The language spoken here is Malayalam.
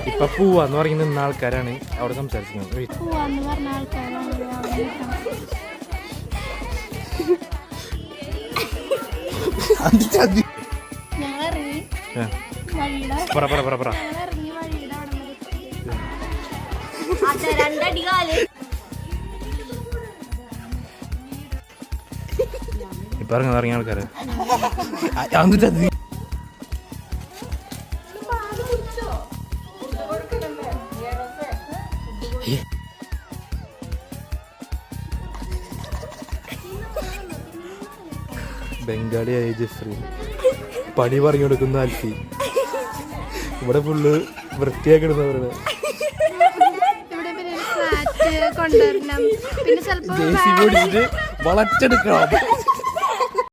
ഇപ്പൊ പൂവാന്ന് പറയുന്ന ആൾക്കാരാണ് അവിടെ സംസാരിക്കുന്നത്. ഇപ്പൊ ഇറങ്ങിയ ആൾക്കാര് ബംഗാളിയായ ജെഫ്രി, പണി പറഞ്ഞു കൊടുക്കുന്ന ആൽഫി, ഇവിടെ ഫുള്ള് വൃത്തിയാക്കിടുന്നവരുടെ വളച്ചെടുക്കണം.